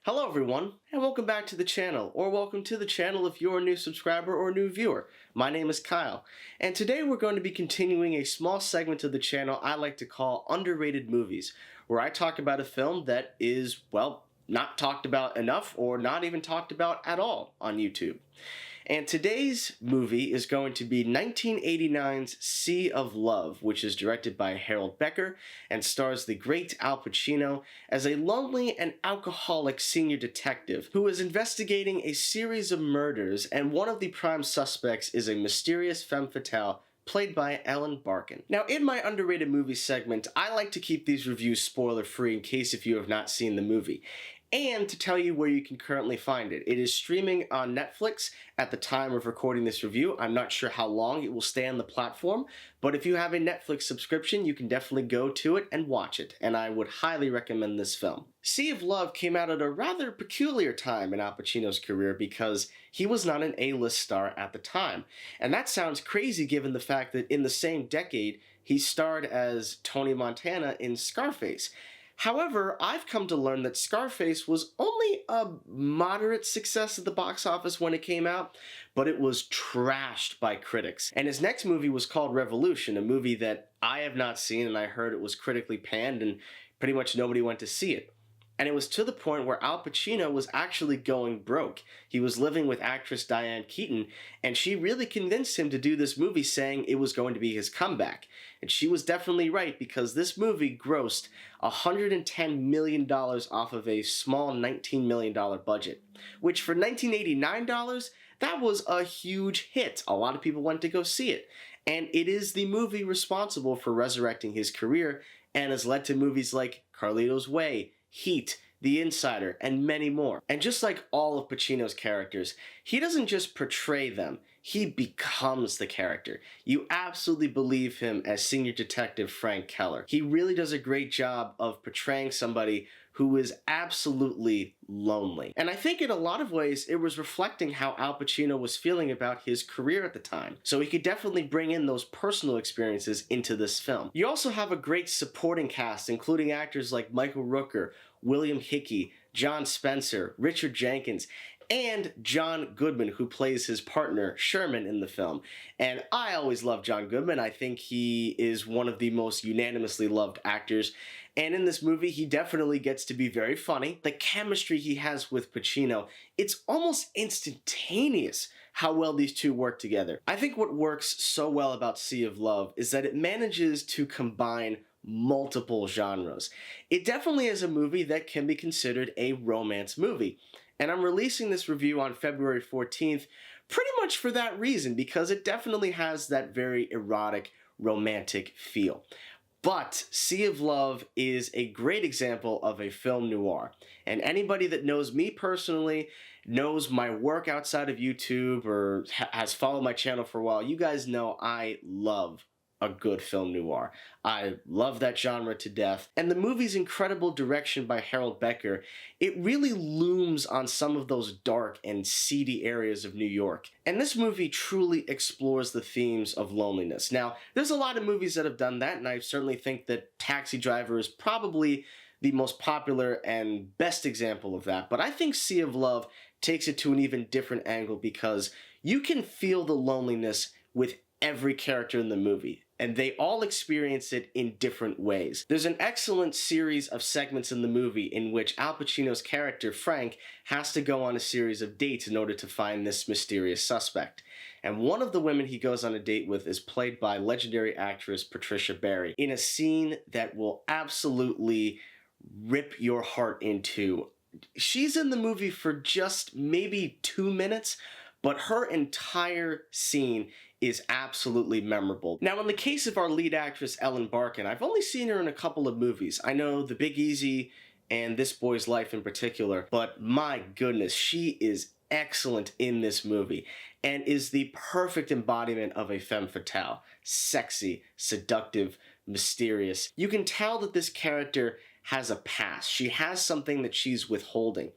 Hello everyone, and welcome back to the channel, or welcome to the channel if you're a new subscriber or new viewer. My name is Kyle, and today we're going to be continuing a small segment of the channel I like to call Underrated Movies, where I talk about a film that is, well, not talked about enough or not even talked about at all on YouTube. And today's movie is going to be 1989's Sea of Love, which is directed by Harold Becker and stars the great Al Pacino as a lonely and alcoholic senior detective who is investigating a series of murders, and one of the prime suspects is a mysterious femme fatale played by Ellen Barkin. Now, in my underrated movie segment, I like to keep these reviews spoiler-free in case if you have not seen the movie, and to tell you where you can currently find it. It is streaming on Netflix at the time of recording this review. I'm not sure how long it will stay on the platform, but if you have a Netflix subscription, you can definitely go to it and watch it, and I would highly recommend this film. Sea of Love came out at a rather peculiar time in Al Pacino's career because he was not an A-list star at the time. And that sounds crazy given the fact that in the same decade, he starred as Tony Montana in Scarface. However, I've come to learn that Scarface was only a moderate success at the box office when it came out, but it was trashed by critics. And his next movie was called Revolution, a movie that I have not seen, and I heard it was critically panned and pretty much nobody went to see it. And it was to the point where Al Pacino was actually going broke. He was living with actress Diane Keaton, and she really convinced him to do this movie, saying it was going to be his comeback. And she was definitely right, because this movie grossed $110 million off of a small $19 million budget, which for $1989, that was a huge hit. A lot of people went to go see it. And it is the movie responsible for resurrecting his career and has led to movies like Carlito's Way, Heat, The Insider, and many more. And just like all of Pacino's characters, he doesn't just portray them, he becomes the character. You absolutely believe him as Senior Detective Frank Keller. He really does a great job of portraying somebody who is absolutely lonely. And I think in a lot of ways it was reflecting how Al Pacino was feeling about his career at the time. So he could definitely bring in those personal experiences into this film. You also have a great supporting cast, including actors like Michael Rooker, William Hickey, John Spencer, Richard Jenkins, and John Goodman, who plays his partner, Sherman, in the film. And I always love John Goodman. I think he is one of the most unanimously loved actors. And in this movie, he definitely gets to be very funny. The chemistry he has with Pacino, it's almost instantaneous how well these two work together. I think what works so well about Sea of Love is that it manages to combine multiple genres. It definitely is a movie that can be considered a romance movie. And I'm releasing this review on February 14th pretty much for that reason, because it definitely has that very erotic, romantic feel. But Sea of Love is a great example of a film noir. And anybody that knows me personally, knows my work outside of YouTube, or has followed my channel for a while, you guys know I love a good film noir. I love that genre to death. And the movie's incredible direction by Harold Becker, it really looms on some of those dark and seedy areas of New York. And this movie truly explores the themes of loneliness. Now, there's a lot of movies that have done that, and I certainly think that Taxi Driver is probably the most popular and best example of that. But I think Sea of Love takes it to an even different angle, because you can feel the loneliness with every character in the movie, and they all experience it in different ways. There's an excellent series of segments in the movie in which Al Pacino's character, Frank, has to go on a series of dates in order to find this mysterious suspect. And one of the women he goes on a date with is played by legendary actress Patricia Barry, in a scene that will absolutely rip your heart in two. She's in the movie for just maybe 2 minutes, but her entire scene is absolutely memorable. Now, in the case of our lead actress, Ellen Barkin, I've only seen her in a couple of movies. I know The Big Easy and This Boy's Life in particular, but my goodness, she is excellent in this movie and is the perfect embodiment of a femme fatale. Sexy, seductive, mysterious. You can tell that this character has a past. She has something that she's withholding.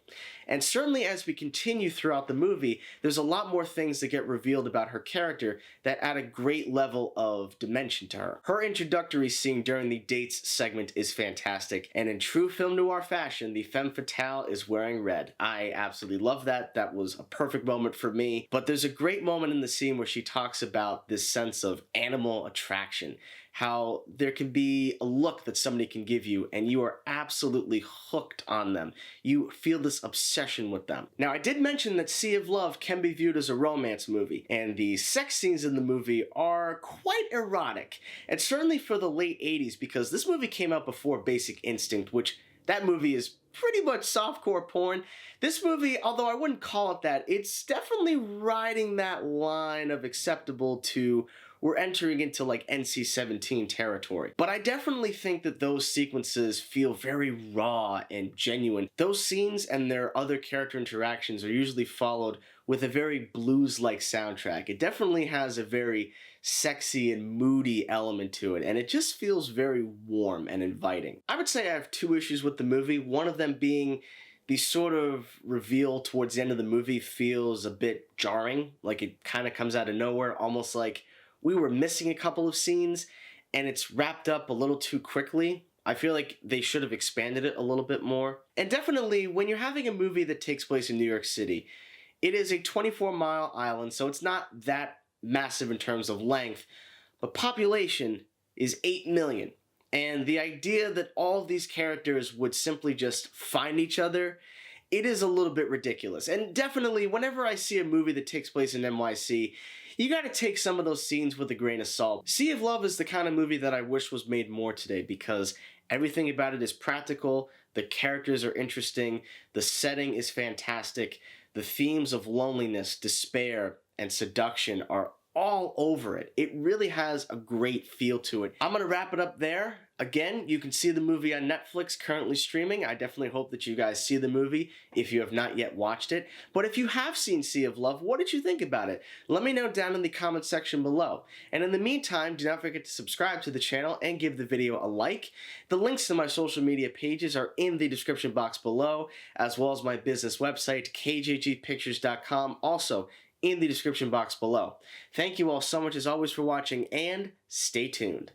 And certainly as we continue throughout the movie, there's a lot more things that get revealed about her character that add a great level of dimension to her. Her introductory scene during the dates segment is fantastic, and in true film noir fashion, the femme fatale is wearing red. I absolutely love that. That was a perfect moment for me. But there's a great moment in the scene where she talks about this sense of animal attraction, how there can be a look that somebody can give you and you are absolutely hooked on them. You feel this obsession with them. Now, I did mention that Sea of Love can be viewed as a romance movie, and the sex scenes in the movie are quite erotic, and certainly for the late 80s, because this movie came out before Basic Instinct, which that movie is pretty much softcore porn. This movie, although I wouldn't call it that, it's definitely riding that line of acceptable to we're entering into like NC-17 territory. But I definitely think that those sequences feel very raw and genuine. Those scenes and their other character interactions are usually followed with a very blues-like soundtrack. It definitely has a very sexy and moody element to it, and it just feels very warm and inviting. I would say I have two issues with the movie, one of them being the sort of reveal towards the end of the movie feels a bit jarring, like it kind of comes out of nowhere, almost like we were missing a couple of scenes and it's wrapped up a little too quickly. I feel like they should have expanded it a little bit more. And definitely, when you're having a movie that takes place in New York City, it is a 24-mile island, so it's not that massive in terms of length, but population is 8 million. And the idea that all of these characters would simply just find each other, it is a little bit ridiculous. And definitely, whenever I see a movie that takes place in NYC, you gotta take some of those scenes with a grain of salt. Sea of Love is the kind of movie that I wish was made more today, because everything about it is practical, the characters are interesting, the setting is fantastic, the themes of loneliness, despair, and seduction are all over it. It really has a great feel to it. I'm gonna wrap it up there. Again, you can see the movie on Netflix currently streaming. I definitely hope that you guys see the movie if you have not yet watched it. But if you have seen Sea of Love, what did you think about it? Let me know down in the comment section below. And in the meantime, do not forget to subscribe to the channel and give the video a like. The links to my social media pages are in the description box below, as well as my business website, kjgpictures.com, also in the description box below. Thank you all so much as always for watching, and stay tuned.